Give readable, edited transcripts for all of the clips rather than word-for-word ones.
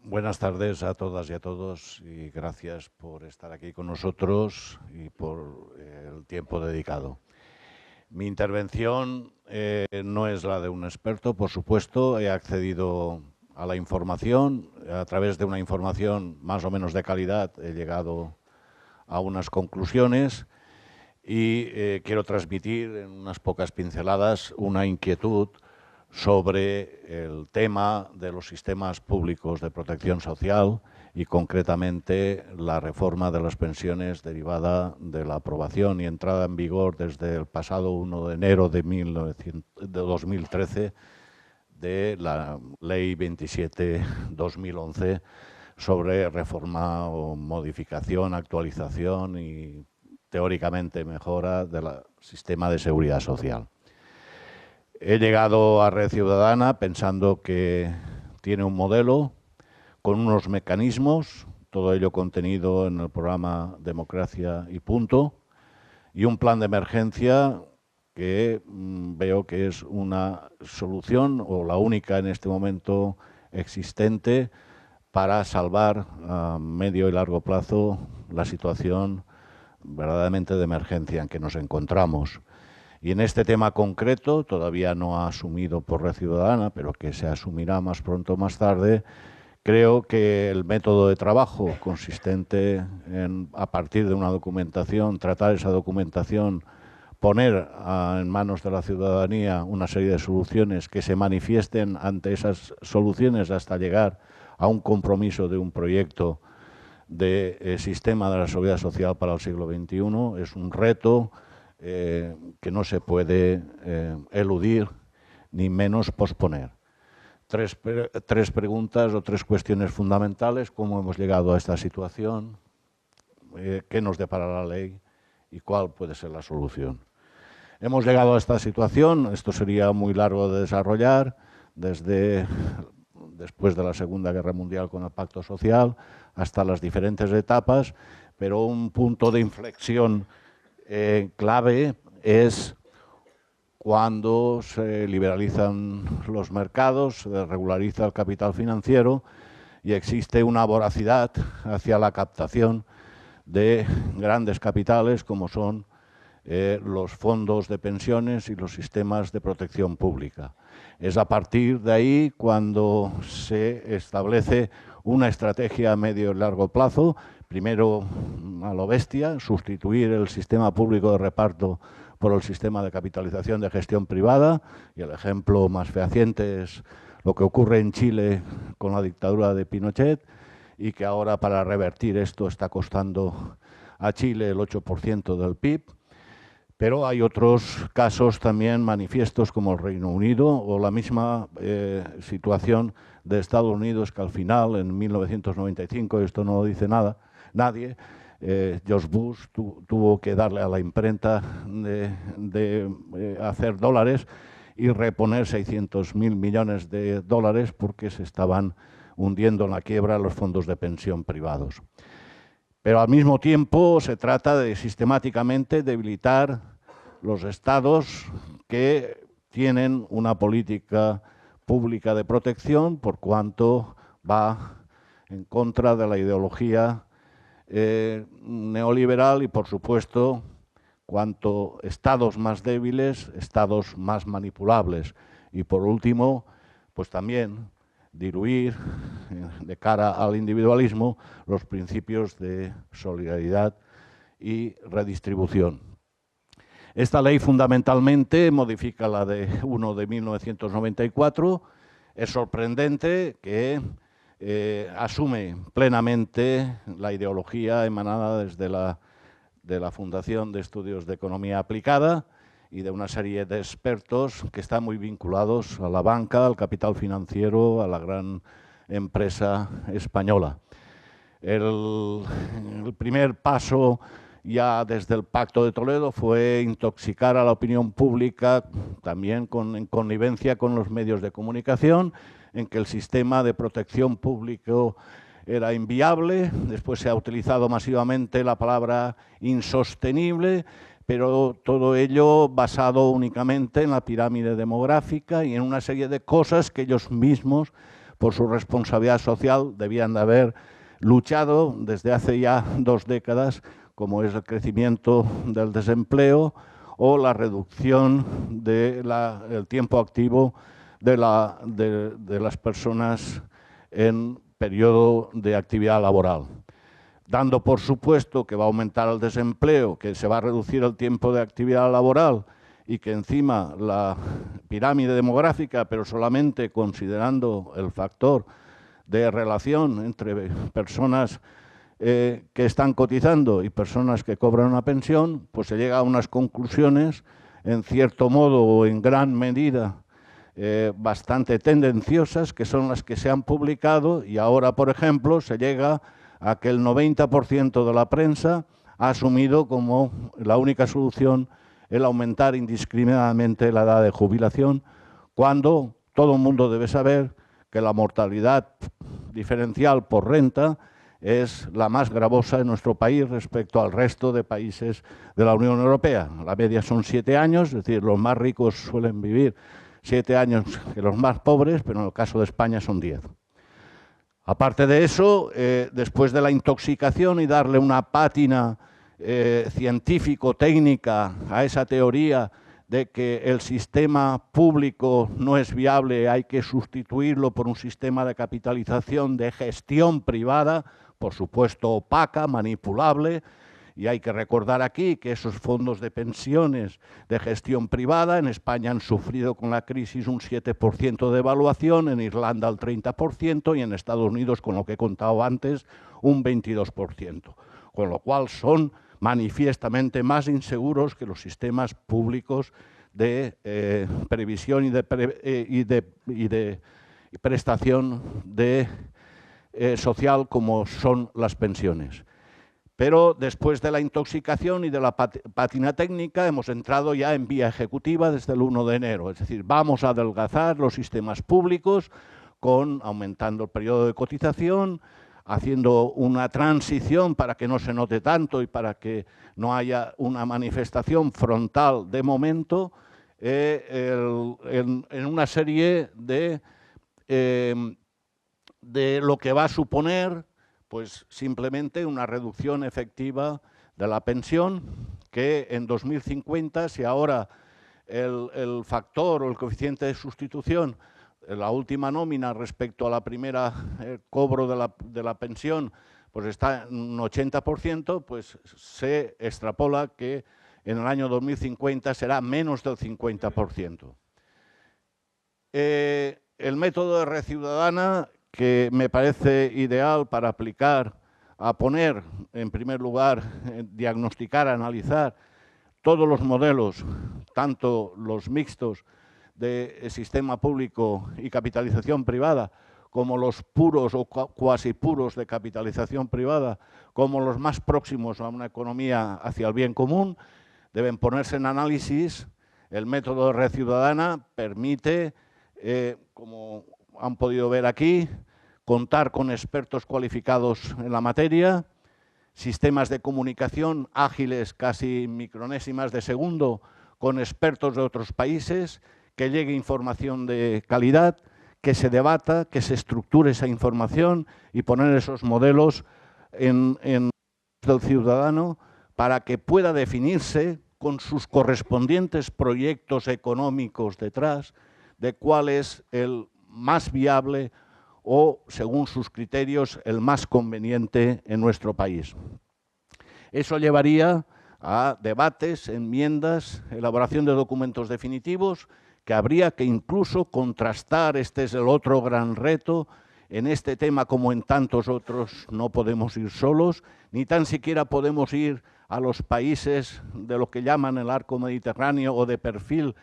Buenas tardes a todas y a todos y gracias por estar aquí con nosotros y por el tiempo dedicado. Mi intervención no es la de un experto, por supuesto. He accedido a la información. A través de una información más o menos de calidad he llegado a unas conclusiones y quiero transmitir en unas pocas pinceladas una inquietud sobre el tema de los sistemas públicos de protección social y concretamente la reforma de las pensiones derivada de la aprobación y entrada en vigor desde el pasado 1 de enero de 2013 de la Ley 27/2011 sobre reforma o modificación, actualización y teóricamente mejora del sistema de seguridad social. He llegado a Red Ciudadana pensando que tiene un modelo con unos mecanismos, todo ello contenido en el programa Democracia y Punto, y un plan de emergencia que veo que es una solución o la única en este momento existente para salvar a medio y largo plazo la situación verdaderamente de emergencia en que nos encontramos. Y en este tema concreto, todavía no asumido por Red Ciudadana, pero que se asumirá más pronto o más tarde, creo que el método de trabajo consistente en, a partir de una documentación, tratar esa documentación, poner en manos de la ciudadanía una serie de soluciones que se manifiesten ante esas soluciones hasta llegar a un compromiso de un proyecto de sistema de la seguridad social para el siglo XXI, es un reto que no se puede eludir ni menos posponer. Tres preguntas o tres cuestiones fundamentales: cómo hemos llegado a esta situación, qué nos depara la ley y cuál puede ser la solución. Hemos llegado a esta situación, esto sería muy largo de desarrollar, desde después de la Segunda Guerra Mundial con el Pacto Social hasta las diferentes etapas, pero un punto de inflexión clave es cuando se liberalizan los mercados, se regulariza el capital financiero y existe una voracidad hacia la captación de grandes capitales como son los fondos de pensiones y los sistemas de protección pública. Es a partir de ahí cuando se establece una estrategia a medio y largo plazo, primero a lo bestia, sustituir el sistema público de reparto por el sistema de capitalización de gestión privada, y el ejemplo más fehaciente es lo que ocurre en Chile con la dictadura de Pinochet, y que ahora para revertir esto está costando a Chile el 8% del PIB. Pero hay otros casos también manifiestos como el Reino Unido o la misma situación de Estados Unidos, que al final, en 1995, esto no lo dice nadie, George Bush tuvo que darle a la imprenta de hacer dólares y reponer 600.000 millones de dólares porque se estaban hundiendo en la quiebra los fondos de pensión privados. Pero al mismo tiempo se trata de sistemáticamente debilitar los estados que tienen una política pública de protección, por cuanto va en contra de la ideología neoliberal y, por supuesto, cuanto estados más débiles, estados más manipulables. Y por último, pues también diluir de cara al individualismo los principios de solidaridad y redistribución. Esta ley fundamentalmente modifica la de 1 de 1994. Es sorprendente que asume plenamente la ideología emanada desde de la Fundación de Estudios de Economía Aplicada y de una serie de expertos que están muy vinculados a la banca, al capital financiero, a la gran empresa española. El primer paso ya desde el Pacto de Toledo fue intoxicar a la opinión pública, también en connivencia con los medios de comunicación, en que el sistema de protección público era inviable. Después se ha utilizado masivamente la palabra insostenible, pero todo ello basado únicamente en la pirámide demográfica y en una serie de cosas que ellos mismos por su responsabilidad social, debían de haber luchado desde hace ya 2 décadas, como es el crecimiento del desempleo o la reducción del tiempo activo de las personas en periodo de actividad laboral. Dando por supuesto que va a aumentar el desempleo, que se va a reducir el tiempo de actividad laboral y que encima la pirámide demográfica, pero solamente considerando el factor de relación entre personas que están cotizando y personas que cobran una pensión, pues se llega a unas conclusiones, en cierto modo o en gran medida, bastante tendenciosas, que son las que se han publicado, y ahora, por ejemplo, se llega a que el 90% de la prensa ha asumido como la única solución el aumentar indiscriminadamente la edad de jubilación, cuando todo el mundo debe saber que la mortalidad diferencial por renta es la más gravosa en nuestro país respecto al resto de países de la Unión Europea. La media son 7 años, es decir, los más ricos suelen vivir 7 años que los más pobres, pero en el caso de España son 10. Aparte de eso, después de la intoxicación y darle una pátina científico-técnica a esa teoría de que el sistema público no es viable, hay que sustituirlo por un sistema de capitalización de gestión privada, por supuesto opaca, manipulable, y hay que recordar aquí que esos fondos de pensiones de gestión privada en España han sufrido con la crisis un 7% de devaluación, en Irlanda el 30% y en Estados Unidos, con lo que he contado antes, un 22%, con lo cual son manifiestamente más inseguros que los sistemas públicos de previsión y de prestación social como son las pensiones. Pero después de la intoxicación y de la pátina técnica hemos entrado ya en vía ejecutiva desde el 1 de enero. Es decir, vamos a adelgazar los sistemas públicos aumentando el periodo de cotización, haciendo una transición para que no se note tanto y para que no haya una manifestación frontal de momento en una serie de lo que va a suponer pues simplemente una reducción efectiva de la pensión, que en 2050, si ahora el factor o el coeficiente de sustitución, la última nómina respecto a la primera cobro de la pensión, pues está en un 80%, pues se extrapola que en el año 2050 será menos del 50%. El método de red ciudadana, que me parece ideal para aplicar, a poner, en primer lugar, diagnosticar, analizar todos los modelos, tanto los mixtos de sistema público y capitalización privada, como los puros o cuasi puros de capitalización privada, como los más próximos a una economía hacia el bien común, deben ponerse en análisis. El método de red ciudadana permite, como han podido ver aquí, contar con expertos cualificados en la materia, sistemas de comunicación ágiles, casi micronésimas de segundo, con expertos de otros países, que llegue información de calidad, que se debata, que se estructure esa información y poner esos modelos en del ciudadano para que pueda definirse con sus correspondientes proyectos económicos detrás de cuál es el más viable o, según sus criterios, el más conveniente en nuestro país. Eso llevaría a debates, enmiendas, elaboración de documentos definitivos, que habría que incluso contrastar. Este es el otro gran reto. En este tema, como en tantos otros, no podemos ir solos, ni tan siquiera podemos ir a los países de lo que llaman el arco mediterráneo o de perfil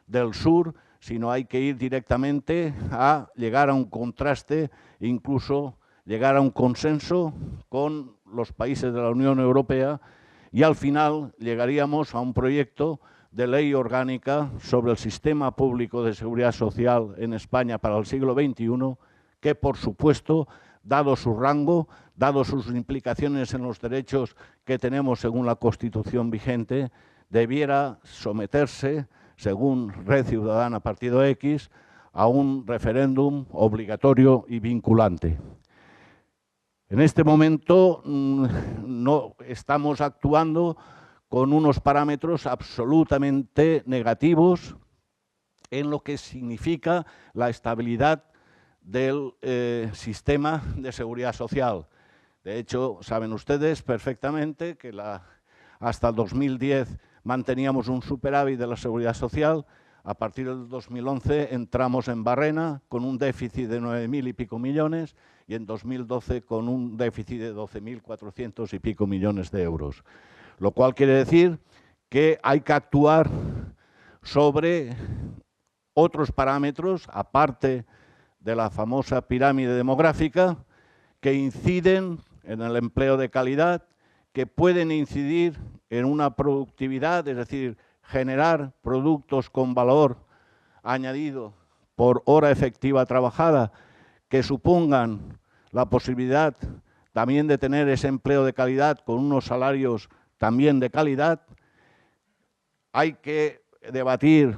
del sur, sino hay que ir directamente a llegar a un contraste, incluso llegar a un consenso con los países de la Unión Europea, y al final llegaríamos a un proyecto de ley orgánica sobre el sistema público de seguridad social en España para el siglo XXI, que, por supuesto, dado su rango, dado sus implicaciones en los derechos que tenemos según la Constitución vigente, debiera someterse, según Red Ciudadana Partido X, a un referéndum obligatorio y vinculante. En este momento no estamos actuando con unos parámetros absolutamente negativos en lo que significa la estabilidad del sistema de seguridad social. De hecho, saben ustedes perfectamente que hasta el 2010 manteníamos un superávit de la seguridad social. A partir del 2011 entramos en barrena con un déficit de 9.000 y pico millones y en 2012 con un déficit de 12.400 y pico millones de euros. Lo cual quiere decir que hay que actuar sobre otros parámetros, aparte de la famosa pirámide demográfica, que inciden en el empleo de calidad, que pueden incidir en una productividad, es decir, generar productos con valor añadido por hora efectiva trabajada, que supongan la posibilidad también de tener ese empleo de calidad con unos salarios también de calidad. Hay que debatir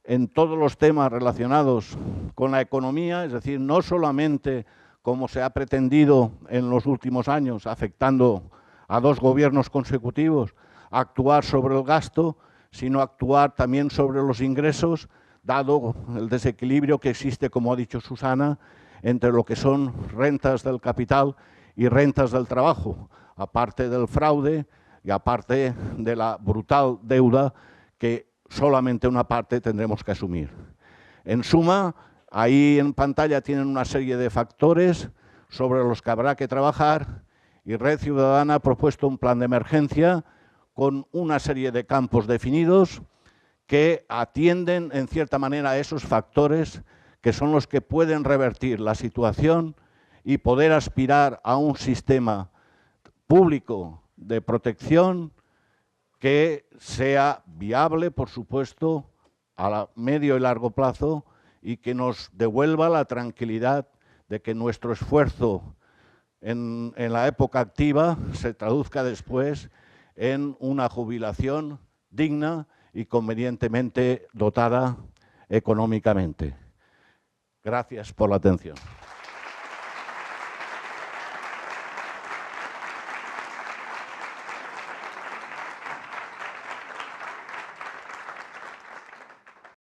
en todos los temas relacionados con la economía, es decir, no solamente como se ha pretendido en los últimos años, afectando a 2 gobiernos consecutivos, actuar sobre el gasto, sino actuar también sobre los ingresos, dado el desequilibrio que existe, como ha dicho Susana, entre lo que son rentas del capital y rentas del trabajo, aparte del fraude y aparte de la brutal deuda que solamente una parte tendremos que asumir. En suma, ahí en pantalla tienen una serie de factores sobre los que habrá que trabajar y Red Ciudadana ha propuesto un plan de emergencia con una serie de campos definidos que atienden en cierta manera a esos factores que son los que pueden revertir la situación y poder aspirar a un sistema público de protección que sea viable, por supuesto, a medio y largo plazo y que nos devuelva la tranquilidad de que nuestro esfuerzo en la época activa se traduzca después en una jubilación digna y convenientemente dotada económicamente. Gracias por la atención.